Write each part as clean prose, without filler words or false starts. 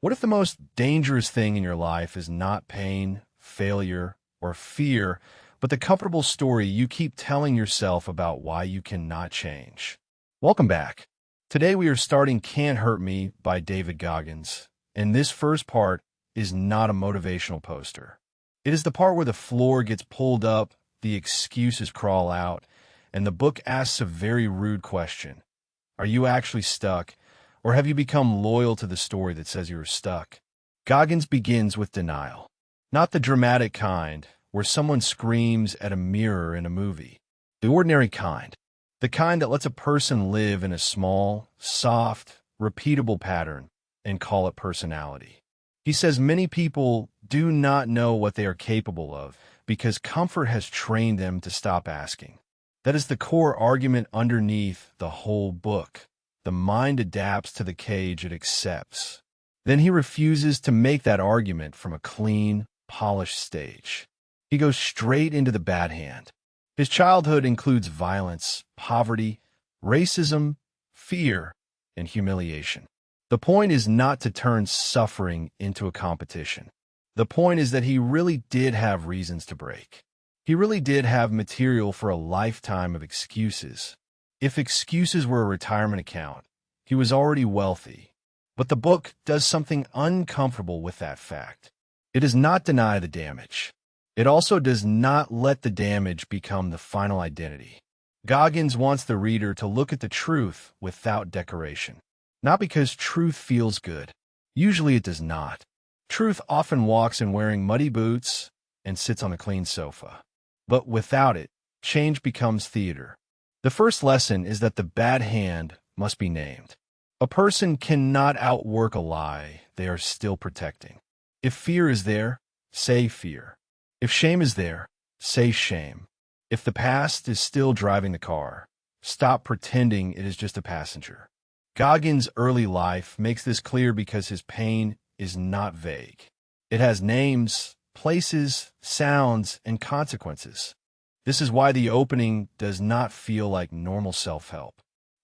What if the most dangerous thing in your life is not pain, failure, or fear, but the comfortable story you keep telling yourself about why you cannot change? Welcome back. Today we are starting Can't Hurt Me by David Goggins, and this first part is not a motivational poster. It is the part where the floor gets pulled up, the excuses crawl out, and the book asks a very rude question. Are you actually stuck, or have you become loyal to the story that says you are stuck? Goggins begins with denial. Not the dramatic kind, where someone screams at a mirror in a movie. The ordinary kind. The kind that lets a person live in a small, soft, repeatable pattern and call it personality. He says many people do not know what they are capable of because comfort has trained them to stop asking. That is the core argument underneath the whole book. The mind adapts to the cage it accepts. Then he refuses to make that argument from a clean, polished stage. He goes straight into the bad hand. His childhood includes violence, poverty, racism, fear, and humiliation. The point is not to turn suffering into a competition. The point is that he really did have reasons to break. He really did have material for a lifetime of excuses. If excuses were a retirement account, he was already wealthy. But the book does something uncomfortable with that fact. It does not deny the damage. It also does not let the damage become the final identity. Goggins wants the reader to look at the truth without decoration. Not because truth feels good. Usually it does not. Truth often walks in wearing muddy boots and sits on a clean sofa. But without it, change becomes theater. The first lesson is that the bad hand must be named. A person cannot outwork a lie they are still protecting. If fear is there, say fear. If shame is there, say shame. If the past is still driving the car, stop pretending it is just a passenger. Goggins' early life makes this clear because his pain is not vague. It has names, places, sounds, and consequences. This is why the opening does not feel like normal self-help.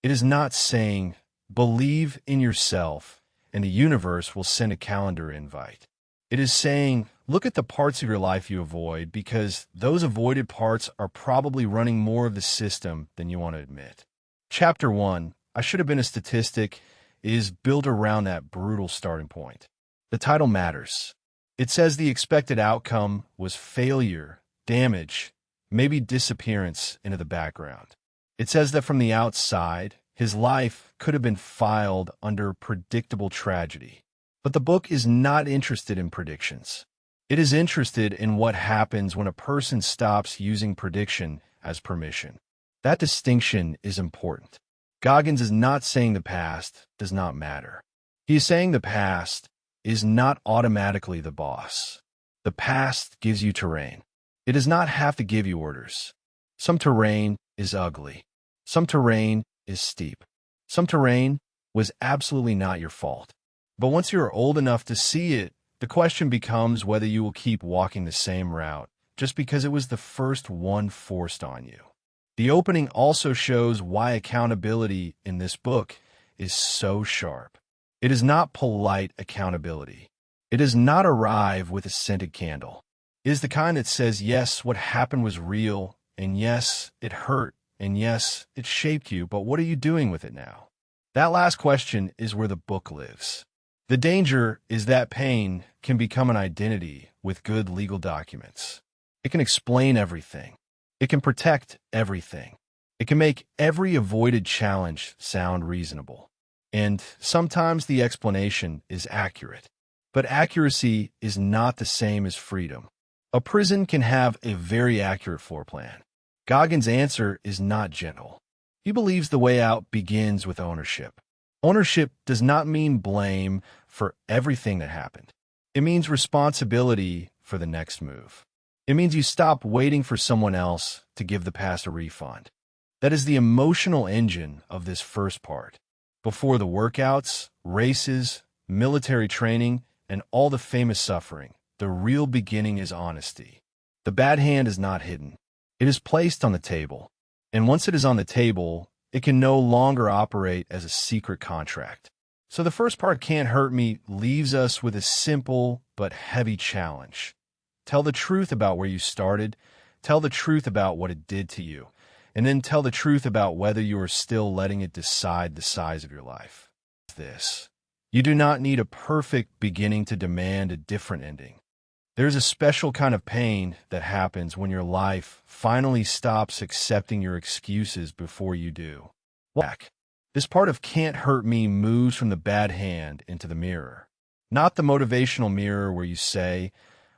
It is not saying, believe in yourself, and the universe will send a calendar invite. It is saying, look at the parts of your life you avoid because those avoided parts are probably running more of the system than you want to admit. Chapter 1, I Should Have Been a Statistic, is built around that brutal starting point. The title matters. It says the expected outcome was failure, damage, maybe disappearance into the background. It says that from the outside, his life could have been filed under predictable tragedy. But the book is not interested in predictions. It is interested in what happens when a person stops using prediction as permission. That distinction is important. Goggins is not saying the past does not matter. He is saying the past is not automatically the boss. The past gives you terrain. It does not have to give you orders. Some terrain is ugly. Some terrain is steep. Some terrain was absolutely not your fault. But once you are old enough to see it, the question becomes whether you will keep walking the same route just because it was the first one forced on you. The opening also shows why accountability in this book is so sharp. It is not polite accountability. It does not arrive with a scented candle. It is the kind that says, yes, what happened was real, and yes, it hurt, and yes, it shaped you, but what are you doing with it now? That last question is where the book lives. The danger is that pain can become an identity with good legal documents. It can explain everything. It can protect everything. It can make every avoided challenge sound reasonable. And sometimes the explanation is accurate. But accuracy is not the same as freedom. A prison can have a very accurate floor plan. Goggins' answer is not gentle. He believes the way out begins with ownership. Ownership does not mean blame for everything that happened. It means responsibility for the next move. It means you stop waiting for someone else to give the past a refund. That is the emotional engine of this first part. Before the workouts, races, military training, and all the famous suffering, the real beginning is honesty. The bad hand is not hidden. It is placed on the table. And once it is on the table, it can no longer operate as a secret contract. So the first part, Can't Hurt Me, leaves us with a simple but heavy challenge. Tell the truth about where you started, tell the truth about what it did to you, and then tell the truth about whether you are still letting it decide the size of your life. This. You do not need a perfect beginning to demand a different ending. There's a special kind of pain that happens when your life finally stops accepting your excuses before you do. This part of Can't Hurt Me moves from the bad hand into the mirror. Not the motivational mirror where you say,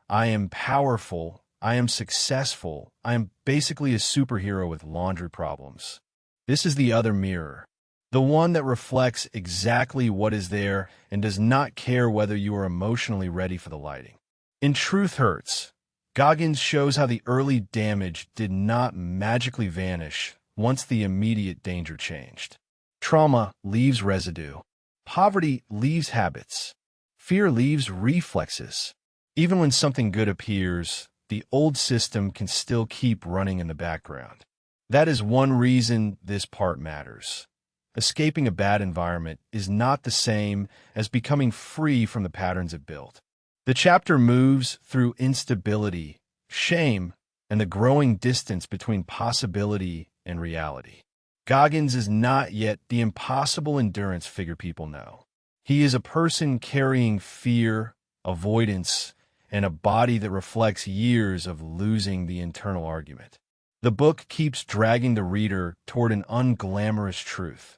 I am powerful, I am successful, I am basically a superhero with laundry problems. This is the other mirror. The one that reflects exactly what is there and does not care whether you are emotionally ready for the lighting. In Truth Hurts, Goggins shows how the early damage did not magically vanish once the immediate danger changed. Trauma leaves residue. Poverty leaves habits. Fear leaves reflexes. Even when something good appears, the old system can still keep running in the background. That is one reason this part matters. Escaping a bad environment is not the same as becoming free from the patterns it built. The chapter moves through instability, shame, and the growing distance between possibility and reality. Goggins is not yet the impossible endurance figure people know. He is a person carrying fear, avoidance, and a body that reflects years of losing the internal argument. The book keeps dragging the reader toward an unglamorous truth.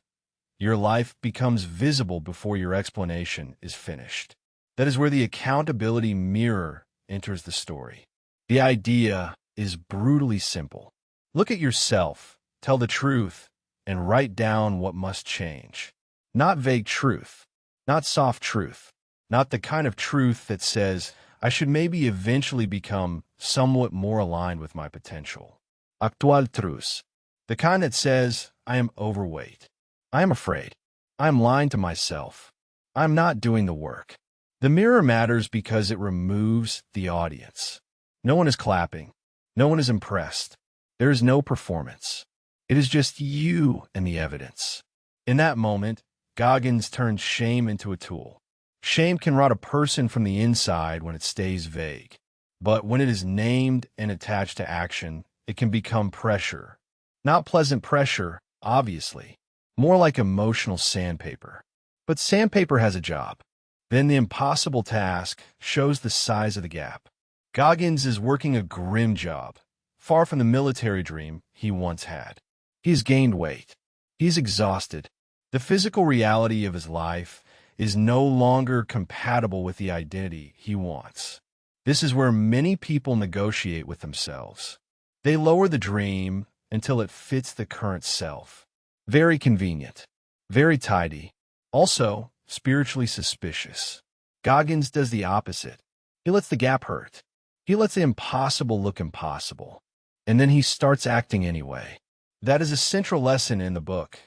Your life becomes visible before your explanation is finished. That is where the accountability mirror enters the story. The idea is brutally simple. Look at yourself, tell the truth, and write down what must change. Not vague truth, not soft truth, not the kind of truth that says, I should maybe eventually become somewhat more aligned with my potential. Actual truth, the kind that says, I am overweight, I am afraid, I am lying to myself, I am not doing the work. The mirror matters because it removes the audience. No one is clapping, no one is impressed, there is no performance. It is just you and the evidence. In that moment, Goggins turns shame into a tool. Shame can rot a person from the inside when it stays vague. But when it is named and attached to action, it can become pressure. Not pleasant pressure, obviously. More like emotional sandpaper. But sandpaper has a job. Then the impossible task shows the size of the gap. Goggins is working a grim job, far from the military dream he once had. He's gained weight. He's exhausted. The physical reality of his life is no longer compatible with the identity he wants. This is where many people negotiate with themselves. They lower the dream until it fits the current self. Very convenient. Very tidy. Also, spiritually suspicious. Goggins does the opposite. He lets the gap hurt. He lets the impossible look impossible. And then he starts acting anyway. That is a central lesson in the book.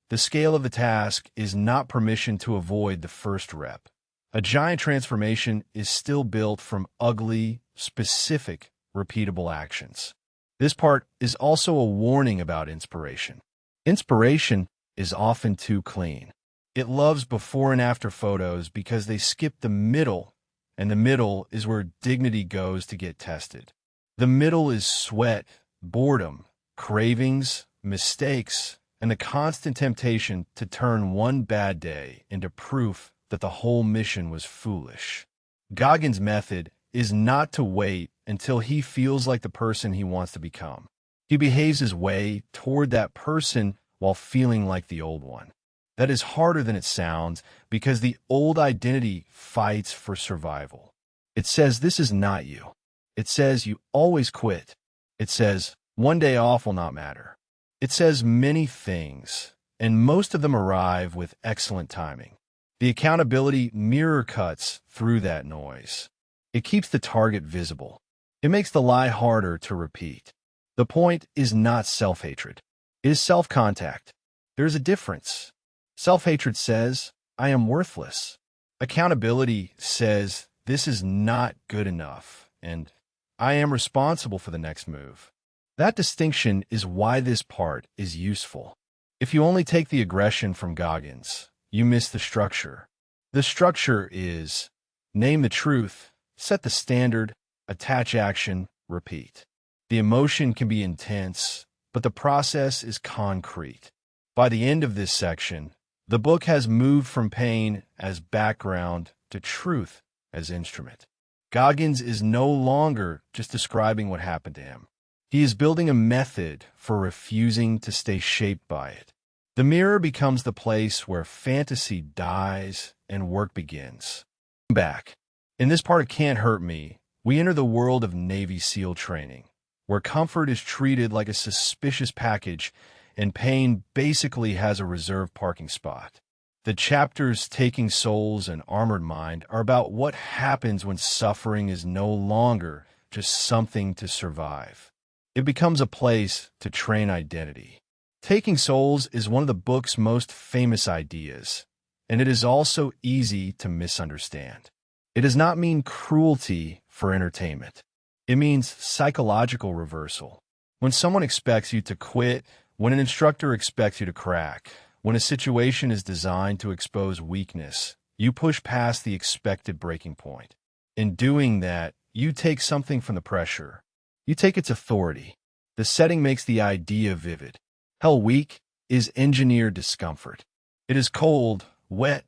The scale of the task is not permission to avoid the first rep. A giant transformation is still built from ugly, specific, repeatable actions. This part is also a warning about inspiration. Inspiration is often too clean. It loves before and after photos because they skip the middle, and the middle is where dignity goes to get tested. The middle is sweat, boredom, cravings, mistakes, and the constant temptation to turn one bad day into proof that the whole mission was foolish. Goggins' method is not to wait until he feels like the person he wants to become. He behaves his way toward that person while feeling like the old one. That is harder than it sounds because the old identity fights for survival. It says this is not you. It says you always quit. It says one day off will not matter. It says many things, and most of them arrive with excellent timing. The accountability mirror cuts through that noise. It keeps the target visible. It makes the lie harder to repeat. The point is not self-hatred. It is self-contact. There is a difference. Self-hatred says, I am worthless. Accountability says, this is not good enough, and I am responsible for the next move. That distinction is why this part is useful. If you only take the aggression from Goggins, you miss the structure. The structure is name the truth, set the standard, attach action, repeat. The emotion can be intense, but the process is concrete. By the end of this section, the book has moved from pain as background to truth as instrument. Goggins is no longer just describing what happened to him. He is building a method for refusing to stay shaped by it. The mirror becomes the place where fantasy dies and work begins. Back. In this part of Can't Hurt Me, we enter the world of Navy SEAL training, where comfort is treated like a suspicious package and pain basically has a reserved parking spot. The chapters Taking Souls and Armored Mind are about what happens when suffering is no longer just something to survive. It becomes a place to train identity. Taking Souls is one of the book's most famous ideas, and it is also easy to misunderstand. It does not mean cruelty for entertainment. It means psychological reversal. When someone expects you to quit, when an instructor expects you to crack, when a situation is designed to expose weakness, you push past the expected breaking point. In doing that, you take something from the pressure. You take its authority. The setting makes the idea vivid. Hell Week is engineered discomfort. It is cold, wet,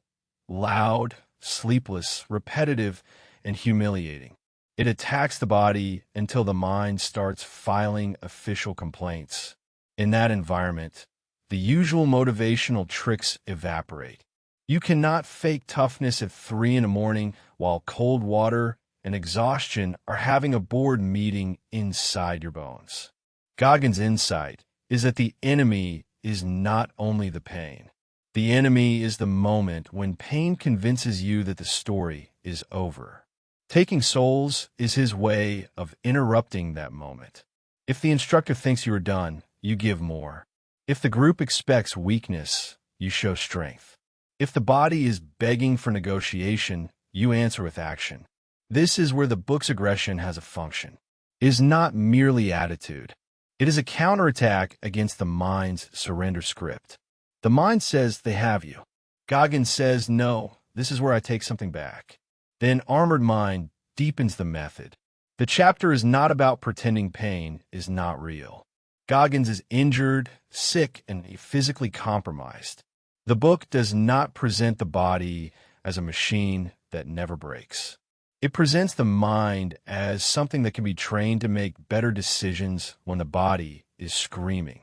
loud, sleepless, repetitive, and humiliating. It attacks the body until the mind starts filing official complaints. In that environment, the usual motivational tricks evaporate. You cannot fake toughness at 3 a.m. while cold water and exhaustion are having a board meeting inside your bones. Goggins' insight is that the enemy is not only the pain. The enemy is the moment when pain convinces you that the story is over. Taking Souls is his way of interrupting that moment. If the instructor thinks you are done, you give more. If the group expects weakness, you show strength. If the body is begging for negotiation, you answer with action. This is where the book's aggression has a function. It is not merely attitude. It is a counterattack against the mind's surrender script. The mind says they have you. Goggins says, no, this is where I take something back. Then Armored Mind deepens the method. The chapter is not about pretending pain is not real. Goggins is injured, sick, and physically compromised. The book does not present the body as a machine that never breaks. It presents the mind as something that can be trained to make better decisions when the body is screaming.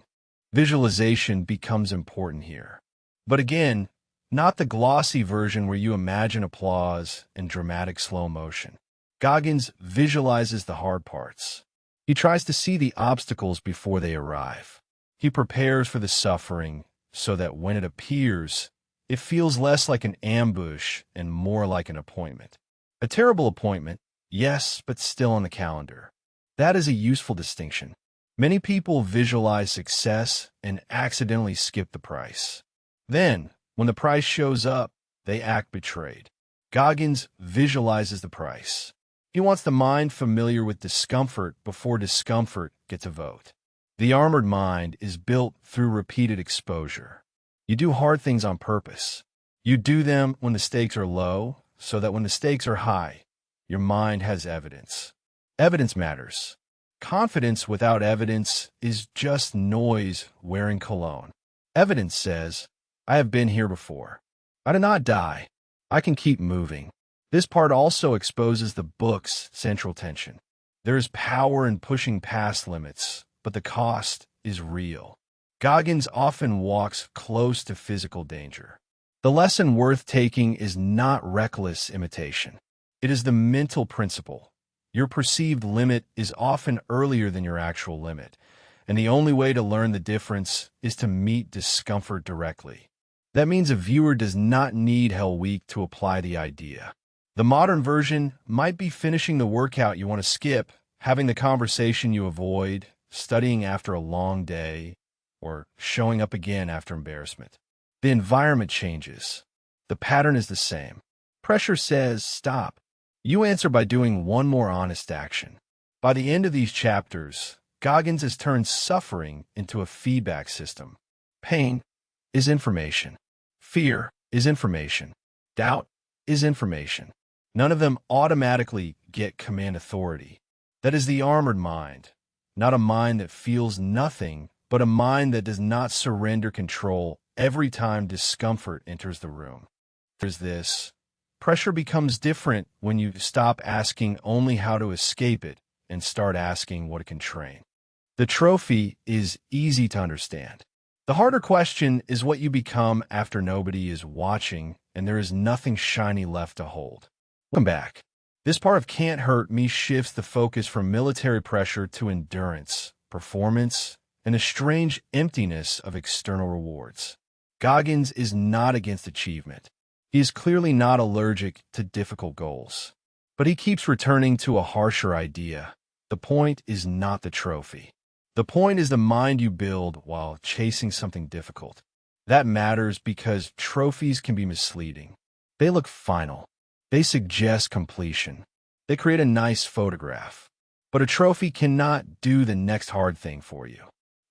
Visualization becomes important here. But again, not the glossy version where you imagine applause and dramatic slow motion. Goggins visualizes the hard parts. He tries to see the obstacles before they arrive. He prepares for the suffering so that when it appears, it feels less like an ambush and more like an appointment. A terrible appointment, yes, but still on the calendar. That is a useful distinction. Many people visualize success and accidentally skip the price. Then, when the price shows up, they act betrayed. Goggins visualizes the price. He wants the mind familiar with discomfort before discomfort gets a vote. The armored mind is built through repeated exposure. You do hard things on purpose. You do them when the stakes are low, so that when the stakes are high, your mind has evidence. Evidence matters. Confidence without evidence is just noise wearing cologne. Evidence says, I have been here before. I did not die. I can keep moving. This part also exposes the book's central tension. There is power in pushing past limits, but the cost is real. Goggins often walks close to physical danger. The lesson worth taking is not reckless imitation. It is the mental principle. Your perceived limit is often earlier than your actual limit, and the only way to learn the difference is to meet discomfort directly. That means a viewer does not need Hell Week to apply the idea. The modern version might be finishing the workout you want to skip, having the conversation you avoid, studying after a long day, or showing up again after embarrassment. The environment changes. The pattern is the same. Pressure says, stop. You answer by doing one more honest action. By the end of these chapters, Goggins has turned suffering into a feedback system. Pain is information. Fear is information. Doubt is information. None of them automatically get command authority. That is the armored mind, not a mind that feels nothing, but a mind that does not surrender control every time discomfort enters the room. There's this. Pressure becomes different when you stop asking only how to escape it and start asking what it can train. The trophy is easy to understand. The harder question is what you become after nobody is watching and there is nothing shiny left to hold. Welcome back. This part of Can't Hurt Me shifts the focus from military pressure to endurance, performance, and a strange emptiness of external rewards. Goggins is not against achievement. He is clearly not allergic to difficult goals. But he keeps returning to a harsher idea. The point is not the trophy. The point is the mind you build while chasing something difficult. That matters because trophies can be misleading. They look final. They suggest completion. They create a nice photograph. But a trophy cannot do the next hard thing for you.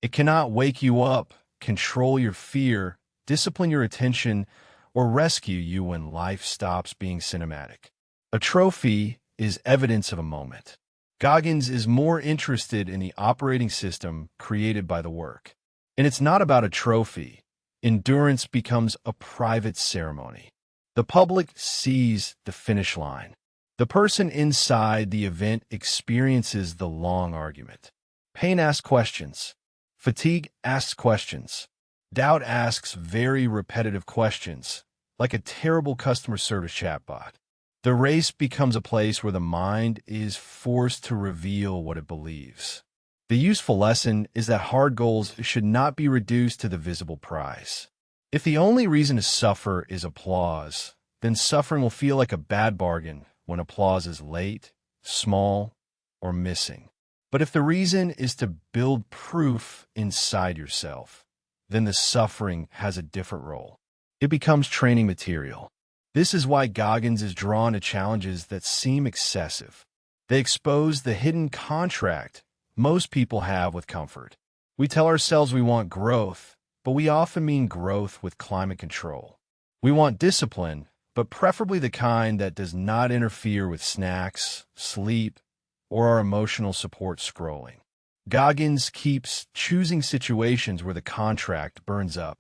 It cannot wake you up, control your fear, discipline your attention, or rescue you when life stops being cinematic. A trophy is evidence of a moment. Goggins is more interested in the operating system created by the work. And it's not about a trophy. Endurance becomes a private ceremony. The public sees the finish line. The person inside the event experiences the long argument. Pain asks questions. Fatigue asks questions. Doubt asks very repetitive questions, like a terrible customer service chatbot. The race becomes a place where the mind is forced to reveal what it believes. The useful lesson is that hard goals should not be reduced to the visible prize. If the only reason to suffer is applause, then suffering will feel like a bad bargain when applause is late, small, or missing. But if the reason is to build proof inside yourself, then the suffering has a different role. It becomes training material. This is why Goggins is drawn to challenges that seem excessive. They expose the hidden contract most people have with comfort. We tell ourselves we want growth, but we often mean growth with climate control. We want discipline, but preferably the kind that does not interfere with snacks, sleep, or our emotional support scrolling. Goggins keeps choosing situations where the contract burns up.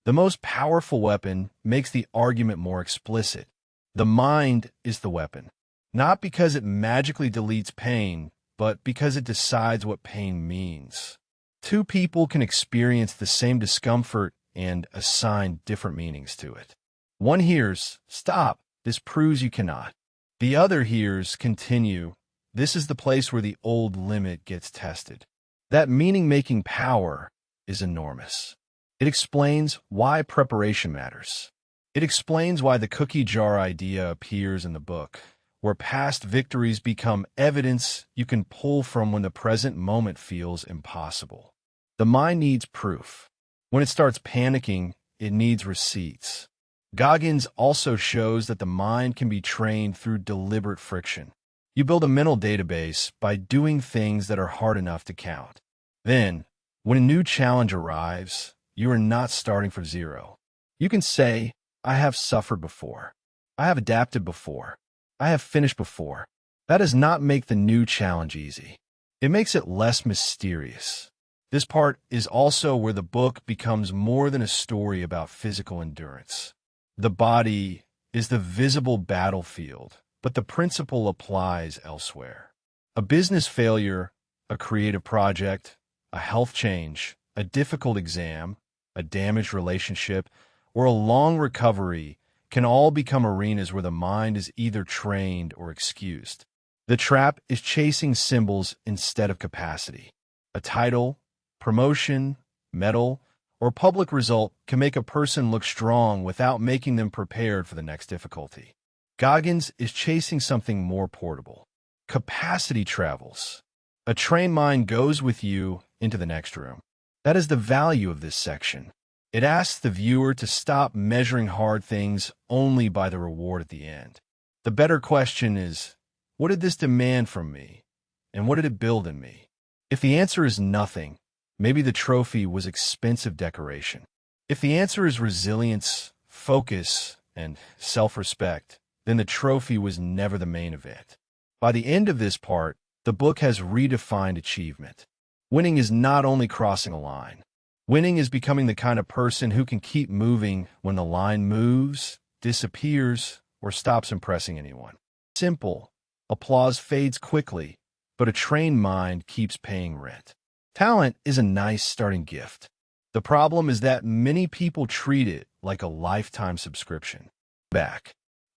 The most powerful weapon makes the argument more explicit. The mind is the weapon, not because it magically deletes pain, but because it decides what pain means. Two people can experience the same discomfort and assign different meanings to it. One hears, "Stop, this proves you cannot." The other hears, "Continue, this is the place where the old limit gets tested." That meaning-making power is enormous. It explains why preparation matters. It explains why the cookie jar idea appears in the book, where past victories become evidence you can pull from when the present moment feels impossible. The mind needs proof. When it starts panicking, it needs receipts. Goggins also shows that the mind can be trained through deliberate friction. You build a mental database by doing things that are hard enough to count. Then, when a new challenge arrives, you are not starting from zero. You can say, "I have suffered before. I have adapted before. I have finished before." That does not make the new challenge easy. It makes it less mysterious. This part is also where the book becomes more than a story about physical endurance. The body is the visible battlefield, but the principle applies elsewhere. A business failure, a creative project, a health change, a difficult exam, a damaged relationship, or a long recovery can all become arenas where the mind is either trained or excused. The trap is chasing symbols instead of capacity. A title, promotion, medal, or public result can make a person look strong without making them prepared for the next difficulty. Goggins is chasing something more portable. Capacity travels. A trained mind goes with you into the next room. That is the value of this section. It asks the viewer to stop measuring hard things only by the reward at the end. The better question is, what did this demand from me? And what did it build in me? If the answer is nothing, maybe the trophy was expensive decoration. If the answer is resilience, focus, and self-respect, then the trophy was never the main event. By the end of this part, the book has redefined achievement. Winning is not only crossing a line. Winning is becoming the kind of person who can keep moving when the line moves, disappears, or stops impressing anyone. Simple. Applause fades quickly, but a trained mind keeps paying rent. Talent is a nice starting gift. The problem is that many people treat it like a lifetime subscription.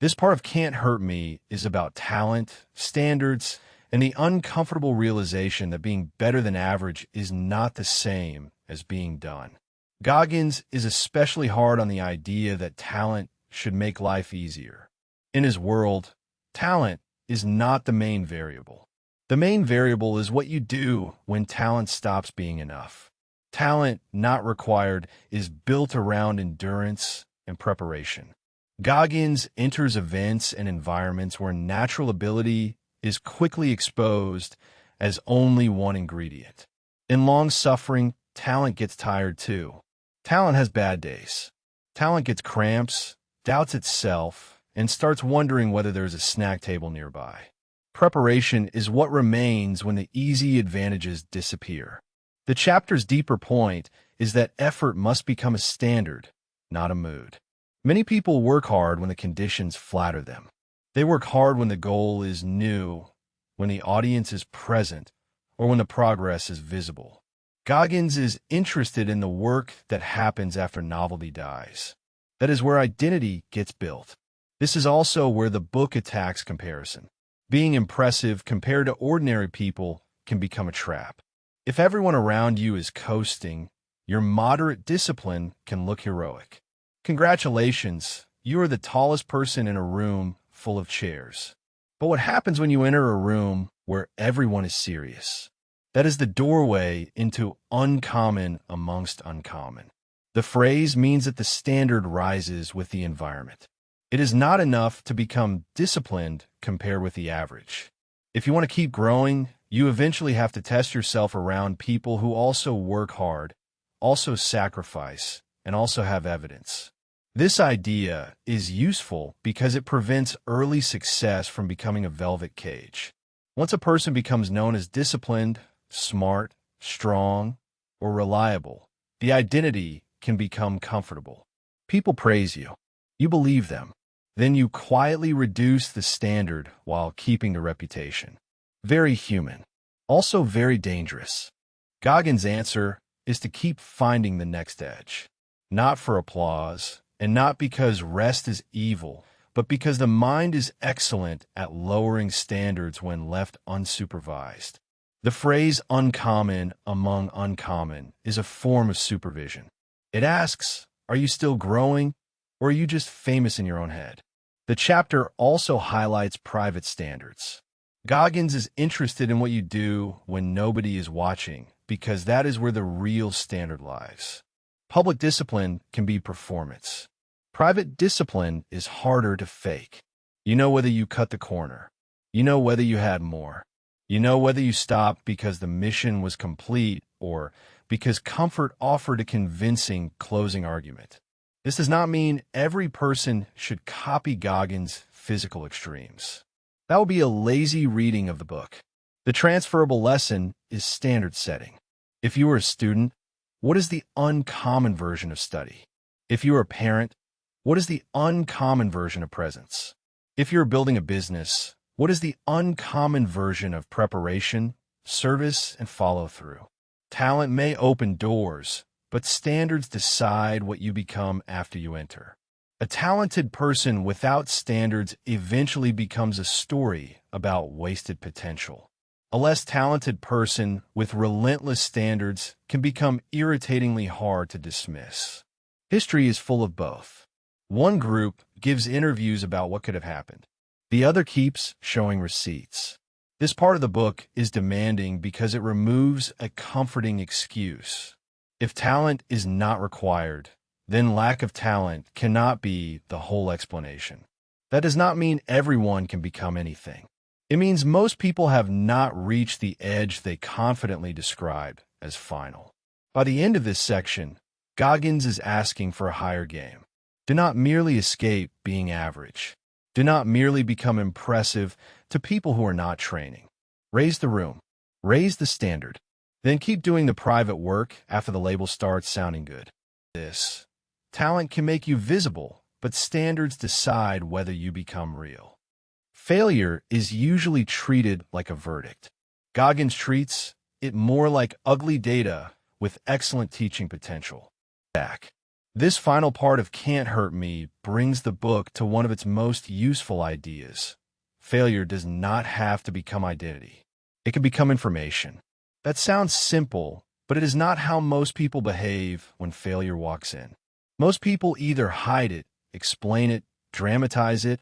This part of Can't Hurt Me is about talent, standards, and the uncomfortable realization that being better than average is not the same as being done. Goggins is especially hard on the idea that talent should make life easier. In his world, talent is not the main variable. The main variable is what you do when talent stops being enough. Talent, not required, is built around endurance and preparation. Goggins enters events and environments where natural ability is quickly exposed as only one ingredient. In long suffering, talent gets tired too. Talent has bad days. Talent gets cramps, doubts itself, and starts wondering whether there's a snack table nearby. Preparation is what remains when the easy advantages disappear. The chapter's deeper point is that effort must become a standard, not a mood. Many people work hard when the conditions flatter them. They work hard when the goal is new, when the audience is present, or when the progress is visible. Goggins is interested in the work that happens after novelty dies. That is where identity gets built. This is also where the book attacks comparison. Being impressive compared to ordinary people can become a trap. If everyone around you is coasting, your moderate discipline can look heroic. Congratulations, you are the tallest person in a room full of chairs. But what happens when you enter a room where everyone is serious? That is the doorway into uncommon amongst uncommon. The phrase means that the standard rises with the environment. It is not enough to become disciplined compared with the average. If you want to keep growing, you eventually have to test yourself around people who also work hard, also sacrifice, and also have evidence. This idea is useful because it prevents early success from becoming a velvet cage. Once a person becomes known as disciplined, smart, strong, or reliable, the identity can become comfortable. People praise you. You believe them. Then you quietly reduce the standard while keeping the reputation. Very human. Also very dangerous. Goggins' answer is to keep finding the next edge. Not for applause, and not because rest is evil, but because the mind is excellent at lowering standards when left unsupervised. The phrase uncommon among uncommon is a form of supervision. It asks, are you still growing, or are you just famous in your own head? The chapter also highlights private standards. Goggins is interested in what you do when nobody is watching, because that is where the real standard lies. Public discipline can be performance. Private discipline is harder to fake. You know whether you cut the corner. You know whether you had more. You know whether you stopped because the mission was complete or because comfort offered a convincing closing argument. This does not mean every person should copy Goggins' physical extremes. That would be a lazy reading of the book. The transferable lesson is standard setting. If you are a student, what is the uncommon version of study? If you are a parent, what is the uncommon version of presence? If you're building a business, what is the uncommon version of preparation, service, and follow-through? Talent may open doors, but standards decide what you become after you enter. A talented person without standards eventually becomes a story about wasted potential. A less talented person with relentless standards can become irritatingly hard to dismiss. History is full of both. One group gives interviews about what could have happened. The other keeps showing receipts. This part of the book is demanding because it removes a comforting excuse. If talent is not required, then lack of talent cannot be the whole explanation. That does not mean everyone can become anything. It means most people have not reached the edge they confidently describe as final. By the end of this section, Goggins is asking for a higher game. Do not merely escape being average. Do not merely become impressive to people who are not training. Raise the room. Raise the standard. Then keep doing the private work after the label starts sounding good. This talent can make you visible, but standards decide whether you become real. Failure is usually treated like a verdict. Goggins treats it more like ugly data with excellent teaching potential. This final part of Can't Hurt Me brings the book to one of its most useful ideas. Failure does not have to become identity. It can become information. That sounds simple, but it is not how most people behave when failure walks in. Most people either hide it, explain it, dramatize it,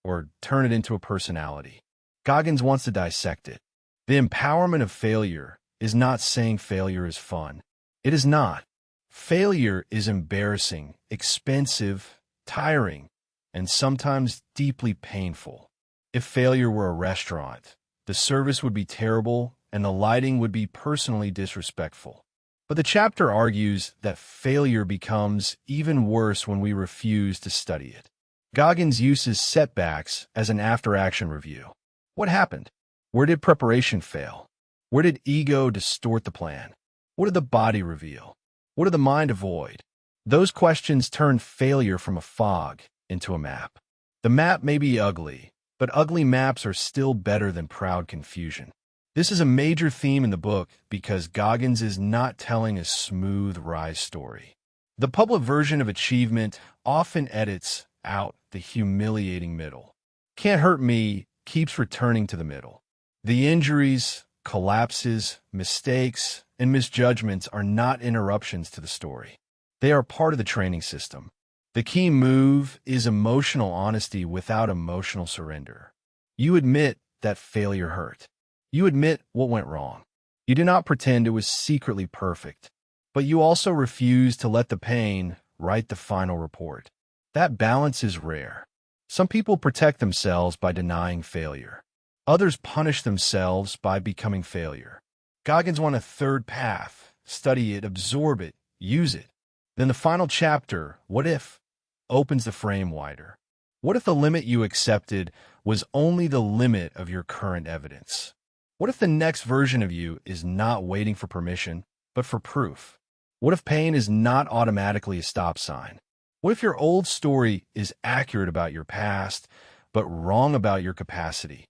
or turn it into a personality. Goggins wants to dissect it. The empowerment of failure is not saying failure is fun. It is not. Failure is embarrassing, expensive, tiring, and sometimes deeply painful. If failure were a restaurant, the service would be terrible and the lighting would be personally disrespectful. But the chapter argues that failure becomes even worse when we refuse to study it. Goggins uses setbacks as an after-action review. What happened? Where did preparation fail? Where did ego distort the plan? What did the body reveal? What did the mind avoid? Those questions turn failure from a fog into a map. The map may be ugly, but ugly maps are still better than proud confusion. This is a major theme in the book because Goggins is not telling a smooth rise story. The public version of achievement often edits out the humiliating middle. Can't Hurt Me keeps returning to the middle. The injuries, collapses, mistakes, and misjudgments are not interruptions to the story. They are part of the training system. The key move is emotional honesty without emotional surrender. You admit that failure hurt. You admit what went wrong. You do not pretend it was secretly perfect, but you also refuse to let the pain write the final report. That balance is rare. Some people protect themselves by denying failure. Others punish themselves by becoming failure. Goggins wants a third path. Study it, absorb it, use it. Then the final chapter, What If, opens the frame wider. What if the limit you accepted was only the limit of your current evidence? What if the next version of you is not waiting for permission, but for proof? What if pain is not automatically a stop sign? What if your old story is accurate about your past, but wrong about your capacity?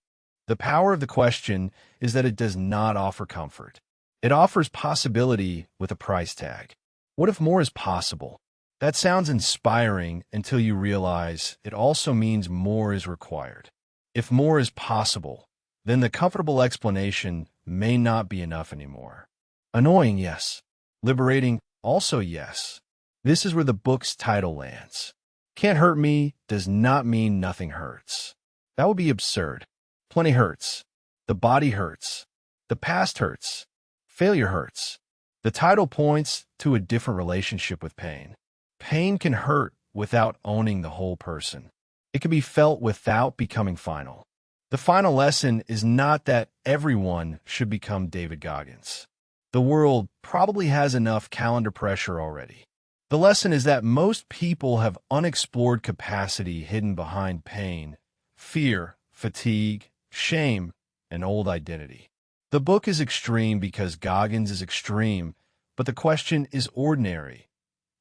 The power of the question is that it does not offer comfort. It offers possibility with a price tag. What if more is possible? That sounds inspiring until you realize it also means more is required. If more is possible, then the comfortable explanation may not be enough anymore. Annoying, yes. Liberating, also yes. This is where the book's title lands. Can't Hurt Me does not mean nothing hurts. That would be absurd. Plenty hurts. The body hurts. The past hurts. Failure hurts. The title points to a different relationship with pain. Pain can hurt without owning the whole person. It can be felt without becoming final. The final lesson is not that everyone should become David Goggins. The world probably has enough calendar pressure already. The lesson is that most people have unexplored capacity hidden behind pain, fear, fatigue, shame, and old identity. The book is extreme because Goggins is extreme, but the question is ordinary.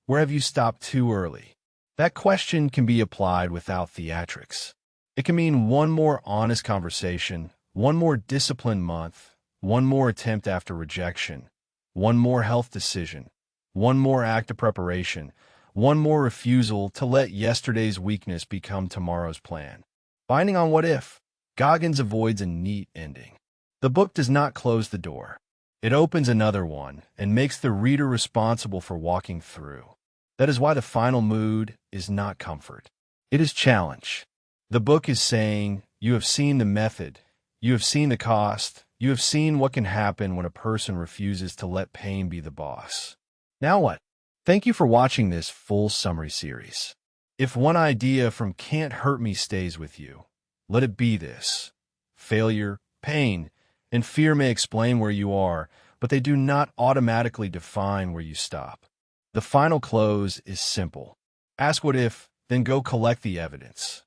Where have you stopped too early? That question can be applied without theatrics. It can mean one more honest conversation, one more disciplined month, one more attempt after rejection, one more health decision, one more act of preparation, one more refusal to let yesterday's weakness become tomorrow's plan. Binding on What If, Goggins avoids a neat ending. The book does not close the door. It opens another one and makes the reader responsible for walking through. That is why the final mood is not comfort. It is challenge. The book is saying, you have seen the method, you have seen the cost, you have seen what can happen when a person refuses to let pain be the boss. Now what? Thank you for watching this full summary series. If one idea from Can't Hurt Me stays with you, let it be this. Failure, pain, and fear may explain where you are, but they do not automatically define where you stop. The final close is simple. Ask what if, then go collect the evidence.